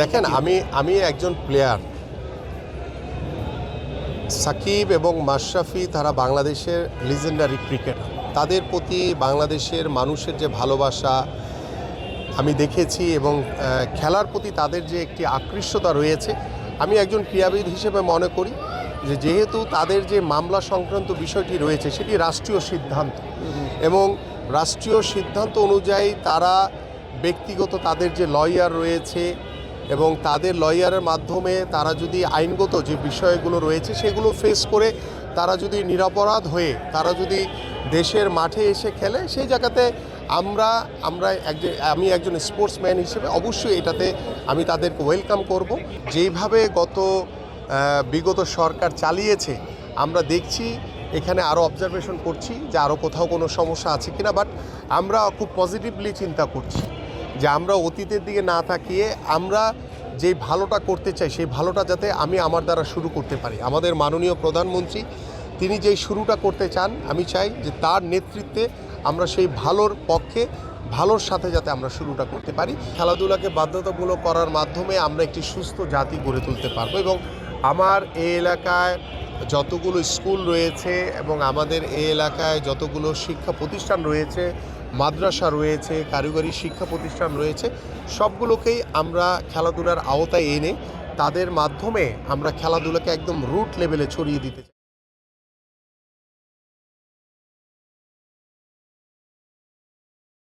দেখেন আমি একজন প্লেয়ার, সাকিব এবং মাশরাফি তারা বাংলাদেশের লিজেন্ডারি ক্রিকেটার। তাদের প্রতি বাংলাদেশের মানুষের যে ভালোবাসা আমি দেখেছি এবং খেলার প্রতি তাদের যে একটি আকৃষ্টতা রয়েছে, আমি একজন ক্রীড়াবিদ হিসেবে মনে করি যে যেহেতু তাদের যে মামলা সংক্রান্ত বিষয়টি রয়েছে সেটি রাষ্ট্রীয় সিদ্ধান্ত এবং রাষ্ট্রীয় সিদ্ধান্ত অনুযায়ী তারা ব্যক্তিগত তাদের যে লয়ার রয়েছে এবং তাদের লয়ারের মাধ্যমে তারা যদি আইনগত যে বিষয়গুলো রয়েছে সেগুলো ফেস করে তারা যদি নিরপরাধ হয়ে তারা যদি দেশের মাঠে এসে খেলে, সেই জায়গাতে আমি একজন স্পোর্টসম্যান হিসেবে অবশ্যই এটাতে আমি তাদেরকে ওয়েলকাম করব। যেইভাবে বিগত সরকার চালিয়েছে আমরা দেখছি, এখানে আরও অবজারভেশন করছি যে আরও কোথাও কোনো সমস্যা আছে কিনা, বাট আমরা খুব পজিটিভলি চিন্তা করছি যে আমরা অতীতের দিকে না তাকিয়ে আমরা যে ভালোটা করতে চাই সেই ভালোটা যাতে আমি আমার দ্বারা শুরু করতে পারি। আমাদের মাননীয় প্রধানমন্ত্রী তিনি যেই শুরুটা করতে চান, আমি চাই যে তার নেতৃত্বে আমরা সেই ভালোর পক্ষে ভালোর সাথে যাতে আমরা শুরুটা করতে পারি। খেলাধুলাকে বাধ্যতামূলক করার মাধ্যমে আমরা একটি সুস্থ জাতি গড়ে তুলতে পারবো এবং আমার এই এলাকায় যতগুলো স্কুল রয়েছে এবং আমাদের এই এলাকায় যতগুলো শিক্ষা প্রতিষ্ঠান রয়েছে, মাদ্রাসা রয়েছে, কারিগরি শিক্ষা প্রতিষ্ঠান রয়েছে, সবগুলোকেই আমরা খেলাধুলার আওতায় এনে তাদের মাধ্যমে আমরা খেলাধুলাকে একদম রুট লেভেলে ছড়িয়ে দিতে চাই।